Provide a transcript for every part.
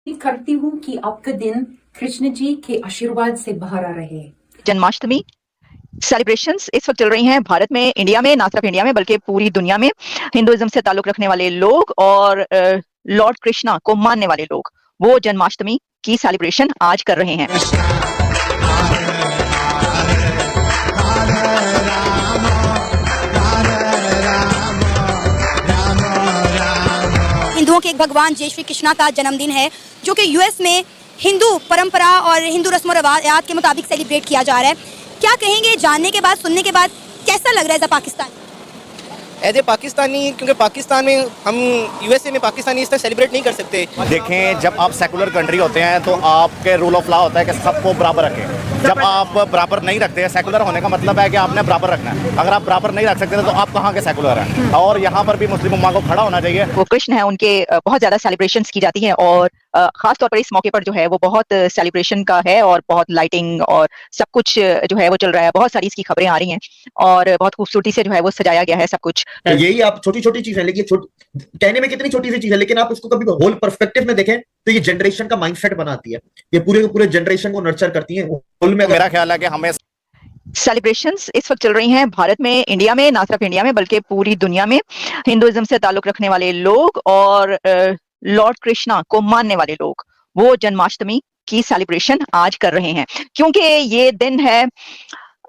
उम्मीद करती हूँ कि आपका दिन कृष्ण जी के आशीर्वाद से भरा रहे। जन्माष्टमी सेलिब्रेशंस इस वक्त चल रही हैं भारत में, इंडिया में, ना सिर्फ इंडिया में बल्कि पूरी दुनिया में। हिंदुइज्म से ताल्लुक रखने वाले लोग और लॉर्ड कृष्णा को मानने वाले लोग वो जन्माष्टमी की सेलिब्रेशन आज कर रहे हैं। हिंदुओं के एक भगवान जय श्री कृष्णा का जन्मदिन है, जो कि यूएस में हिंदू परंपरा और हिंदू रस्म रवायात के मुताबिक सेलिब्रेट किया जा रहा है। क्या कहेंगे जानने के बाद, सुनने के बाद कैसा लग रहा है as a Pakistani? As a Pakistani, क्योंकि पाकिस्तान में हम यूएसए में पाकिस्तानी इस तरह सेलिब्रेट नहीं कर सकते। देखें, जब आप सेकुलर कंट्री होते हैं तो आपके रूल ऑफ लॉ होता है कि सबको बराबर रखें। जब आप बराबर नहीं रखते हैं, सेकुलर होने का मतलब है कि आपने बराबर रखना है। अगर आप बराबर नहीं रख सकते तो आप कहाँ के सेकुलर हैं? और यहाँ पर भी मुस्लिम उम्मा को खड़ा होना चाहिए। वो कृष्ण है, उनके बहुत ज्यादा सेलिब्रेशंस की जाती हैं और खास तौर पर इस मौके पर जो है वो बहुत सेलिब्रेशन का है और बहुत लाइटिंग और सब कुछ जो है वो चल रहा है। बहुत सारी इसकी खबरें आ रही हैं और बहुत खूबसूरती से जो है वो सजाया गया है सब कुछ। तो यही आप छोटी छोटी चीज है, लेकिन कहने में कितनी छोटी सी चीज है, लेकिन आप इसको कभी होल पर्सपेक्टिव में देखें तो ये जनरेशन का माइंडसेट बनाती है। ये पूरे जनरेशन को नर्चर करती है। होल में मेरा ख्याल है कि हमें सेलिब्रेशंस इस वक्त चल रही हैं भारत में, इंडिया में, ना सिर्फ इंडिया में बल्कि पूरी दुनिया में। हिंदुइज्म से ताल्लुक रखने वाले लोग और लॉर्ड कृष्णा को मानने वाले लोग वो जन्माष्टमी की सेलिब्रेशन आज कर रहे हैं, क्योंकि ये दिन है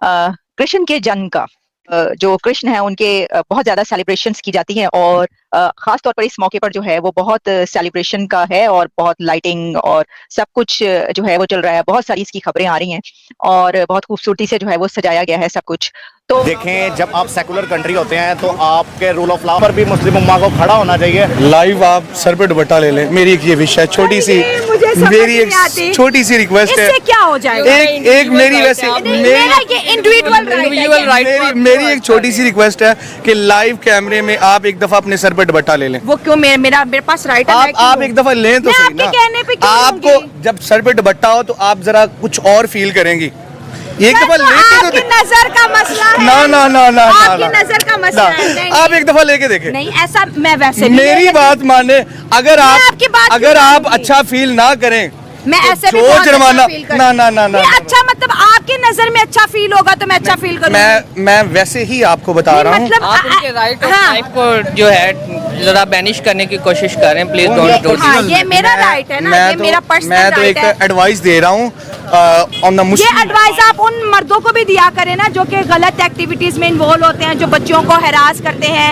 कृष्ण के जन्म का। जो कृष्ण है उनके बहुत ज्यादा सेलिब्रेशंस की जाती हैं और खास तौर पर इस मौके पर जो है वो बहुत सेलिब्रेशन का है और बहुत लाइटिंग और सब कुछ जो है वो चल रहा है। बहुत सारी इसकी खबरें आ रही हैं और बहुत खूबसूरती से जो है वो सजाया गया है सब कुछ। तो देखें, जब आप सेकुलर कंट्री होते हैं तो आपके रूल ऑफ लॉ पर भी मुस्लिम उम्मा को खड़ा होना चाहिए। लाइव आप सर पे दुपट्टा ले लें, मेरी एक ये विश है, छोटी सी मेरी एक छोटी सी रिक्वेस्ट है। इससे क्या हो जाएगा? एक मेरी वैसे मेरा ये इंडिविजुअल राइट है। मेरी एक छोटी सी रिक्वेस्ट है कि लाइव कैमरे में आप एक दफा अपने सर पे दुपट्टा ले लें। वो क्यों? मेरे पास राइट है। आप एक दफा लें तो सही ना। कहने पे क्यों आपको जब सर पे दुपट्टा हो तो आप जरा कुछ और फील करेंगी। एक दफा लेके आपकी नजर का मसला है। ना आपकी नजर का मसला है। आप एक दफा लेके देखें। नहीं, ऐसा मैं वैसे मेरी बात माने, अगर आप अच्छा फील ना करें, मैं ऐसे भी जो बहुत जुर्माना अच्छा फील ना अच्छा, मतलब आपकी नजर में अच्छा फील होगा तो मैं अच्छा फील करूंगी। मैं वैसे ही आपको बता रहा हूँ। मतलब आप उनके राइट ऑफ लाइफ को जो है जरा बैनिश करने की कोशिश कर रहे हैं, प्लीज डोंट। हाँ, ये मेरा राइट है ना, ये मेरा पर्सनल मैं तो राइट एक है। एडवाइस दे रहा हूँ ऑन द ये मुस्लिम। एडवाइस आप उन मर्दों को भी दिया करें ना जो कि गलत एक्टिविटीज में इन्वॉल्व होते हैं, जो बच्चों को हैरास करते हैं,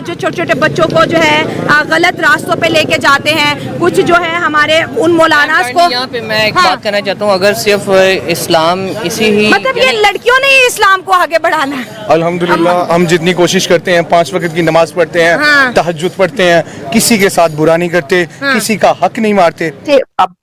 जो छोटे छोटे बच्चों को जो है गलत रास्तों पे लेके जाते हैं। कुछ जो है हमारे उन मौलानास को, यहाँ पे मैं एक बात कहना चाहता हूँ, अगर सिर्फ इस्लाम इसी ही मतलब ये लड़कियों ने ही इस्लाम को आगे बढ़ाना है। अल्हम्दुलिल्लाह हम जितनी कोशिश करते हैं, 5 वक्त की नमाज पढ़ते हैं, हाँ। तहज्जुद पढ़ते हैं, किसी के साथ बुरा नहीं करते, किसी का हक नहीं मारते। अब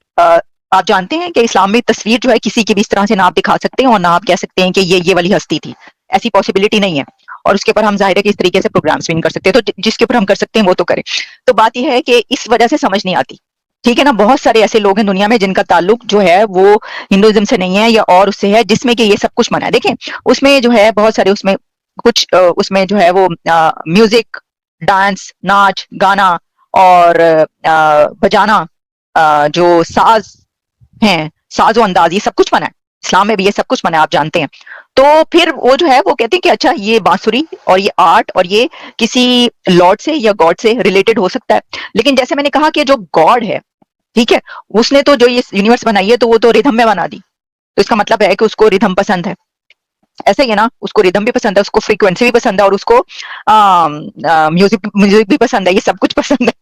आप जानते हैं कि इस्लाम में तस्वीर जो है किसी की भी इस तरह से ना आप दिखा सकते हैं और ना आप कह सकते हैं कि ये वाली हस्ती थी। ऐसी पॉसिबिलिटी नहीं है और उसके ऊपर हम जाहिर है कि इस तरीके से प्रोग्राम्स भी नहीं कर सकते। तो जिसके ऊपर हम कर सकते हैं वो तो करें। तो बात यह है कि इस वजह से समझ नहीं आती, ठीक है ना। बहुत सारे ऐसे लोग हैं दुनिया में जिनका ताल्लुक जो है वो हिंदुइज्म से नहीं है या और उससे है, जिसमें कि ये सब कुछ मना है। देखें, उसमें जो है बहुत सारे उसमें कुछ उसमें जो है वो म्यूजिक, डांस, नाच गाना और बजाना, जो साज हैं, साजो अंदाज, ये सब कुछ मना है। इस्लाम में भी ये सब कुछ मना है, आप जानते हैं। तो फिर वो जो है वो कहते हैं कि अच्छा ये बांसुरी और ये आर्ट और ये किसी लॉर्ड से या गॉड से रिलेटेड हो सकता है। लेकिन जैसे मैंने कहा कि जो गॉड है, ठीक है, उसने तो जो ये यूनिवर्स बनाई है तो वो तो रिदम में बना दी। तो इसका मतलब है कि उसको रिदम पसंद है। ऐसा ही है ना, उसको रिदम भी पसंद है, उसको फ्रीक्वेंसी भी पसंद है और उसको म्यूजिक भी पसंद है, ये सब कुछ पसंद है।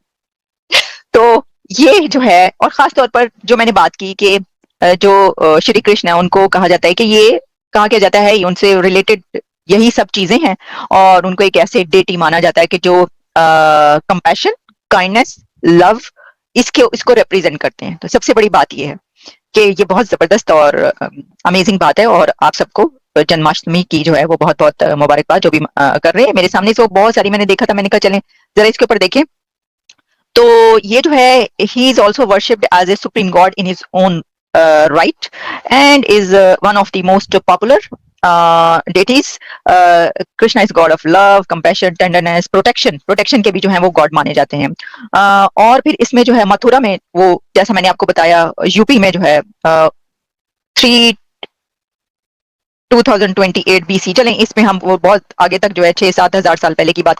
तो ये जो है, और खास तौर पर जो मैंने बात की कि जो श्री कृष्ण है उनको कहा जाता है कि ये कहा क्या जाता है, उनसे रिलेटेड यही सब चीजें हैं और उनको एक ऐसे डेटी माना जाता है कि जो कंपैशन, काइंडनेस, लव इसको रिप्रेजेंट करते हैं। तो सबसे बड़ी बात ये है कि ये बहुत जबरदस्त और अमेजिंग बात है और आप सबको जन्माष्टमी की जो है वो बहुत बहुत मुबारकबाद जो भी कर रहे हैं। मेरे सामने से वो बहुत सारी मैंने देखा था, मैंने कहा चलें जरा इसके ऊपर देखें। तो ये जो है, he is also worshipped as a supreme god in his own right and is one of the most popular deities. Krishna is god of love, compassion, tenderness, protection के भी जो है वो गॉड माने जाते हैं। और फिर इसमें जो है मथुरा में वो जैसा मैंने आपको बताया यूपी में जो है 2028 BC, चलें इसमें हम वो बहुत आगे तक जो है 6-7 हजार साल पहले की बात